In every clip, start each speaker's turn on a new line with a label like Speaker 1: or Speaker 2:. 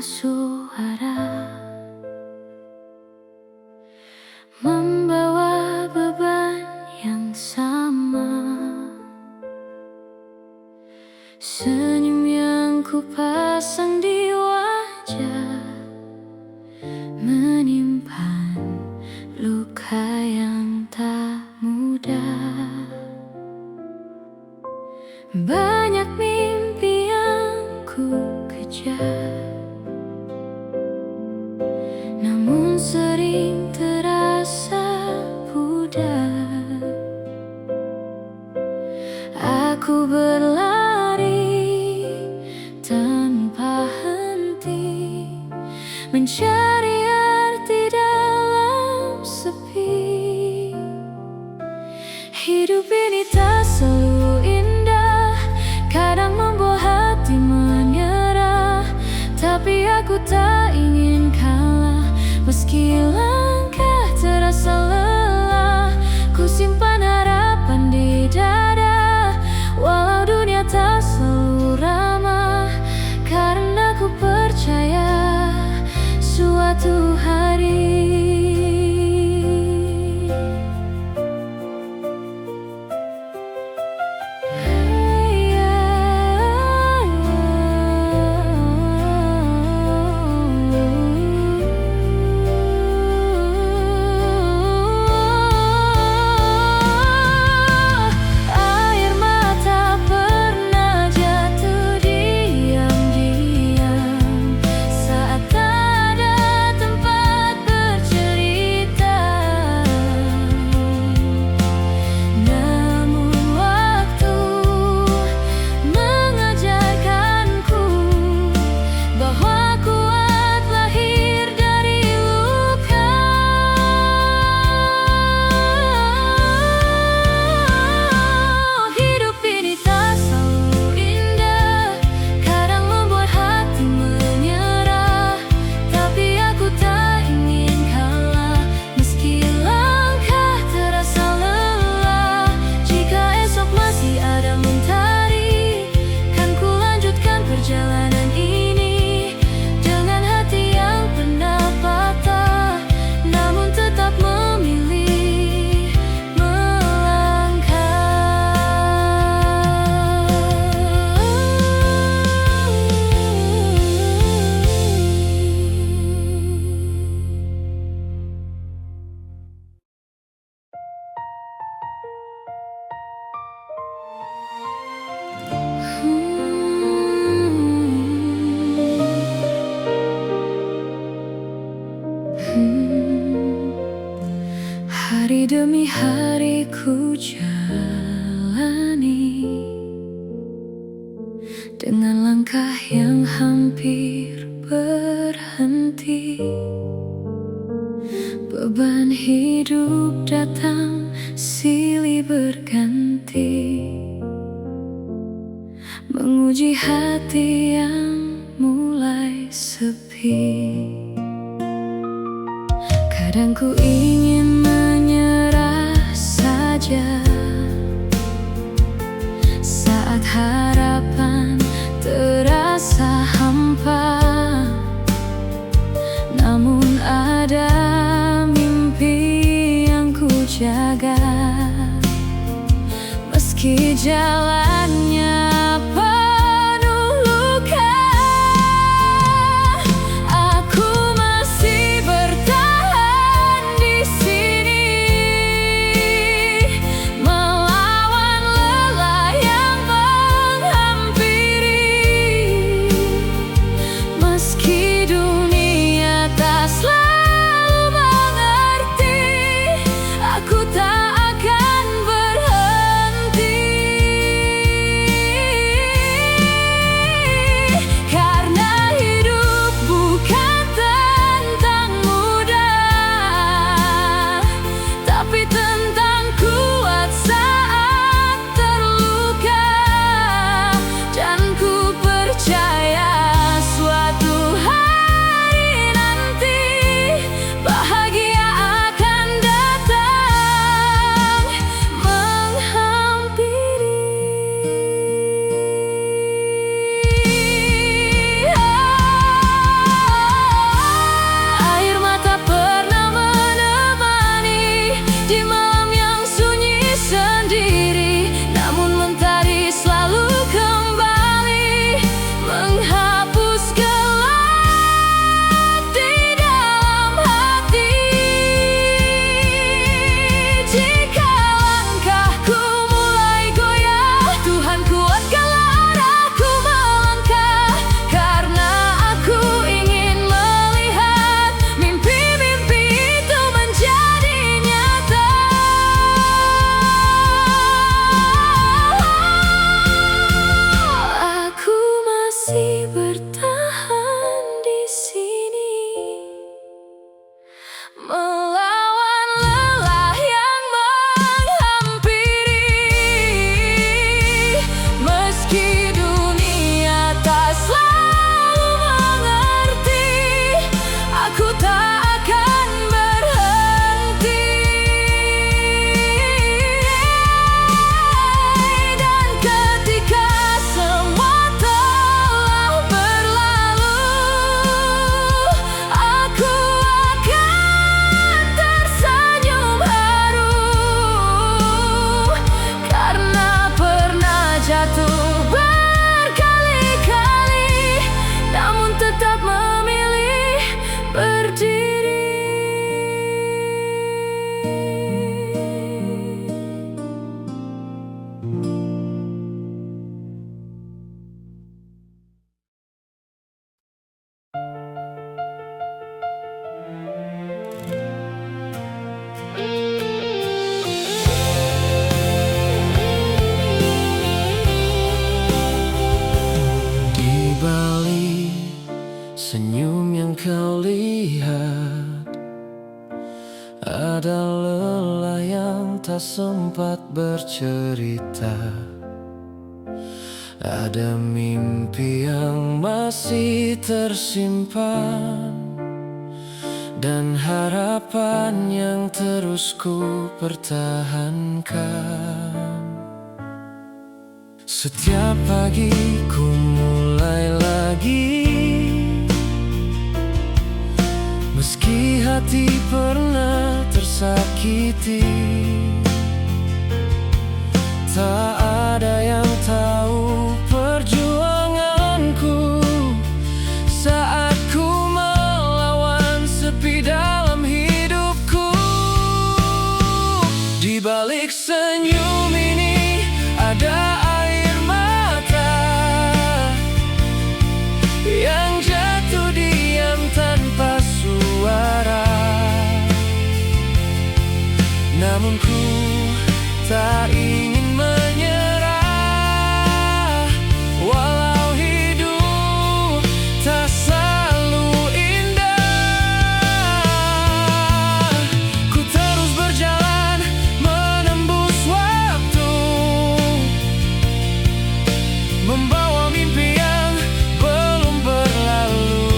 Speaker 1: suara membawa beban yang sama. Senyum yang ku pasang di wajah menyimpan luka yang tak mudah. Banyak mimpi yang ku kejar, namun sering terasa pudar. Aku berlari tanpa henti, mencari arti dalam sepi. Hidup ini tak selalu indah, kadang membuat hati menyerah. Tapi aku tak ingin kalah, meski langkah terasa lelah. Ku simpan harapan di dada, walau dunia tak selalu ramah. Karena ku percaya suatu hari hari demi hari ku jalani dengan langkah yang hampir berhenti. Beban hidup datang silih berganti, menguji hati yang mulai sepi. Kadang ku ingin menyerah saja saat harapan terasa hampa. Namun ada mimpi yang ku jaga, meski jalannya penuh luka. Aku masih bertahan di sini, melawan lelah yang menghampiri. Meski dunia tak selalu mengerti, aku tak akan berhenti. masih bertahan di sini, melawan lelah yang menghampiri. Meski dunia tak selalu mengerti, aku tak akan berhenti. Dan ketika semua telah berlalu, aku akan tersenyum haru, karena pernah jatuh berkali-kali, namun tetap memilih berdiri. Di balik senyum yang kau lihat, ada lelah yang tak sempat bercerita. Ada mimpi yang masih tersimpan, dan harapan yang terus ku pertahankan. Setiap pagi ku mulai lagi, meski hati pernah tersakiti. Tak ada yang tahu perjuanganku saat ku melawan sepi dalam hidupku. Di balik senyum ini ada air mata yang jatuh diam tanpa suara. Namun ku tak ingin menyerah, walau hidup tak selalu indah. Ku terus berjalan menembus waktu, membawa mimpi yang belum berlalu.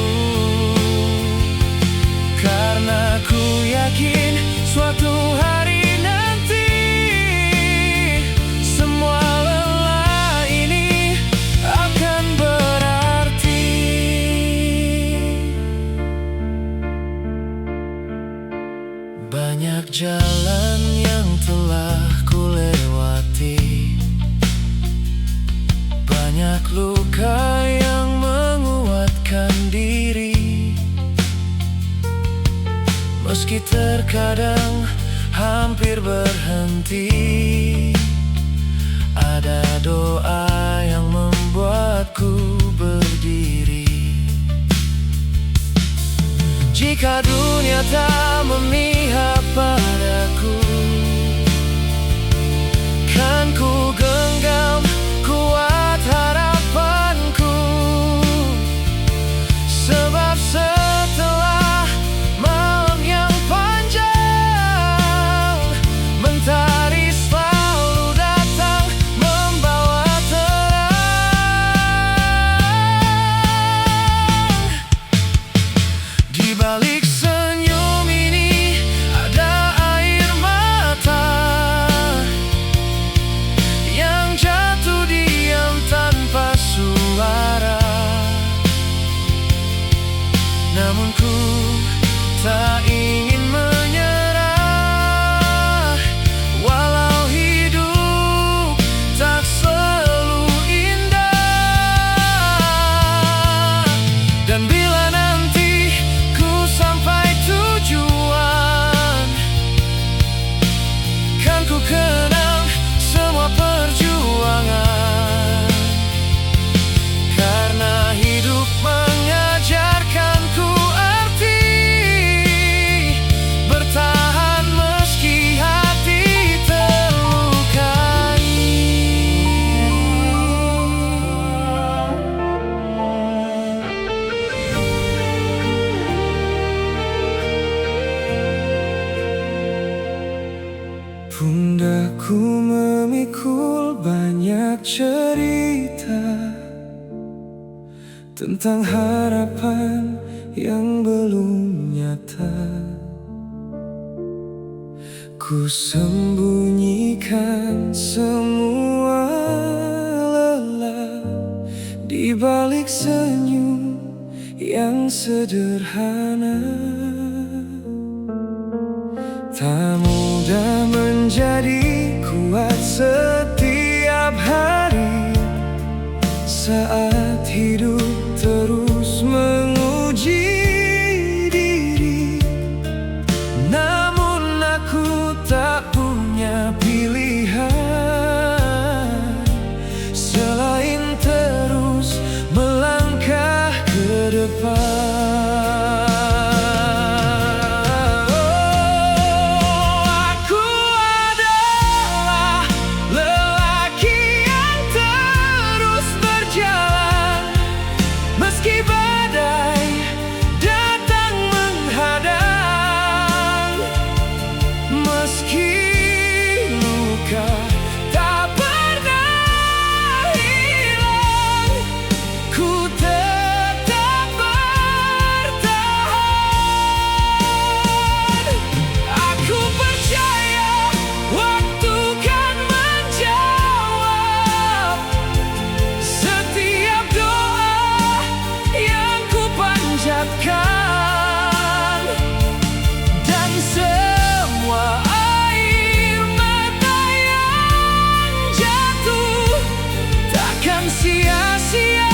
Speaker 1: Karena ku yakin suatu hari nanti semua lelah ini akan berarti. Banyak jalan yang telah ku lewati, banyak luka yang menguatkan diri. Meski terkadang hampir berhenti, ada doa yang membuatku berdiri. Jika dunia tak memihak padaku, kan ku genggam kuat harapanku. Sebab setelah malam yang panjang, mentari selalu datang membawa terang. Di balik senyum ini ada air mata yang jatuh diam tanpa suara. Namun ku tak ingin menyerah, walau hidup tak selalu indah. Dan bila nanti ku sampai tujuan, kan ku kenang semua perjuangan. Karena hidup mengajarkanku arti Ku memikul banyak cerita tentang harapan yang belum nyata. Ku sembunyikan semua lelah di balik senyum yang sederhana. Tak mudah menjadi kuat setiap hari saat hidup terus menguji diri. Namun aku tak punya pilihan selain terus melangkah ke depan. Dan semua air mata yang jatuh takkan sia-sia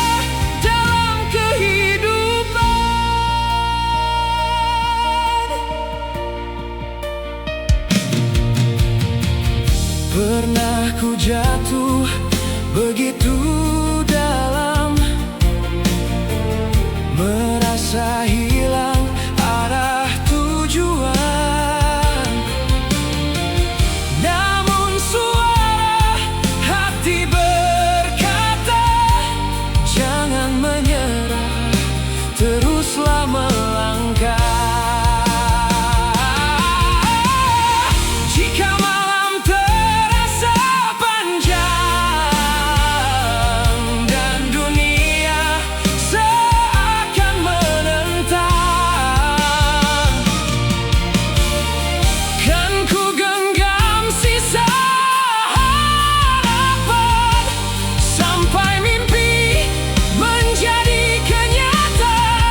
Speaker 1: dalam kehidupan. Pernah ku jatuh begitu dalam, merasa hilang arah tujuan. Namun suara hati berkata, jangan menyerah, teruslah melangkah. Jika malam terasa panjang dan dunia seakan menentang, kan ku genggam sisa harapan sampai mimpi menjadi kenyataan.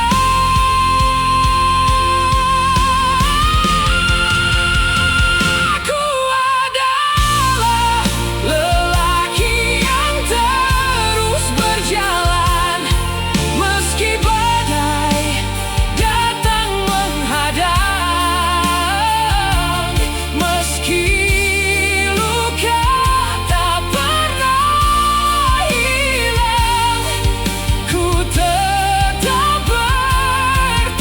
Speaker 1: Aku adalah lelaki yang terus berjalan meski badai datang menghadang, meski luka tak pernah hilang, ku tetap bertahan.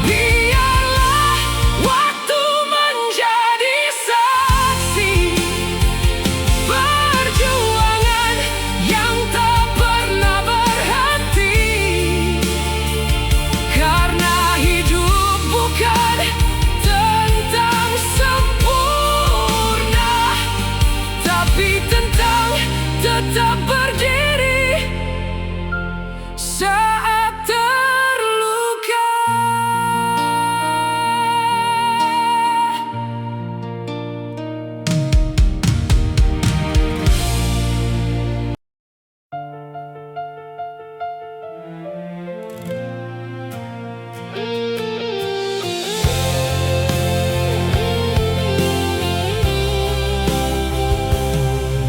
Speaker 1: Biarlah waktu menjadi saksi perjuangan yang tak pernah berhenti. Karena hidup bukan tentang sempurna, tapi tentang tetap berdiri saat terluka.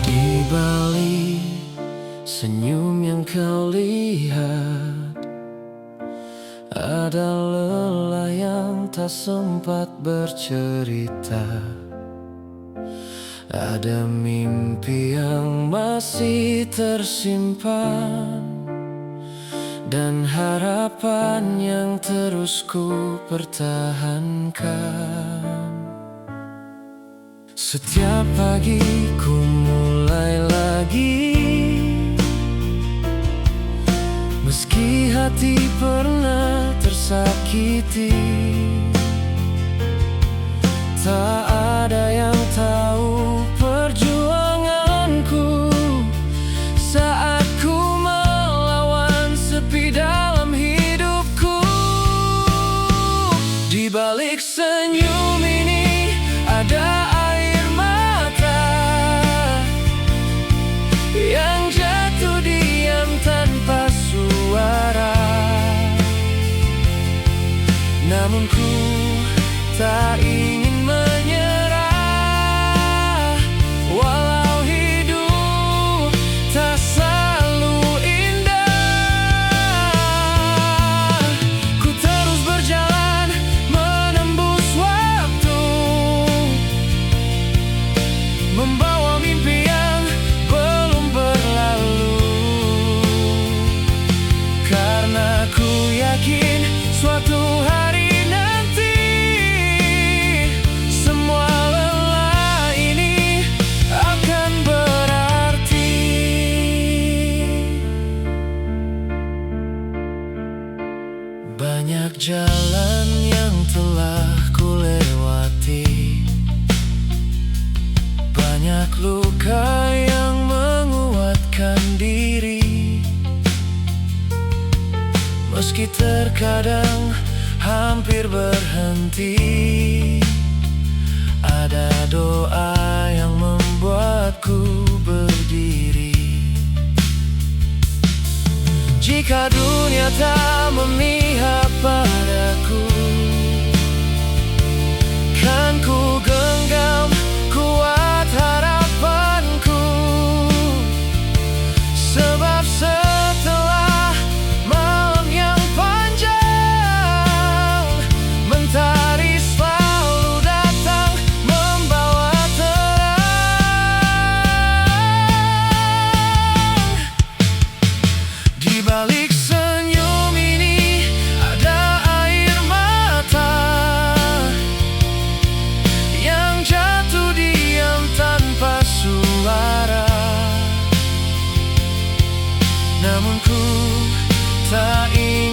Speaker 1: Di balik senyum yang kau lihat, ada lelah yang tak sempat bercerita. Ada mimpi yang masih tersimpan dan harapan yang terus ku pertahankan. Setiap pagi ku mulai lagi, meski hati pernah tersakiti. Tak ada yang tahu perjuanganku saat ku melawan sepi dalam hidupku. Di balik senyum ini ada air mata yang jatuh diam tanpa suara. Namun ku tak ingin menyerah, walau hidup tak selalu indah. Ku terus berjalan menembus waktu, membawa mimpi yang belum berlalu. Karena ku yakin suatu hari banyak jalan yang telah ku lewati, banyak luka yang menguatkan diri. Meski terkadang hampir berhenti, ada doa yang membuatku berdiri. Jika dunia tak memihak padaku, kan ku genggam kuat harapanku. Sebab setelah malam yang panjang, mentari selalu datang membawa terang. Di balik senyum ini ada air mata yang jatuh diam tanpa suara. Namun ku tak ingin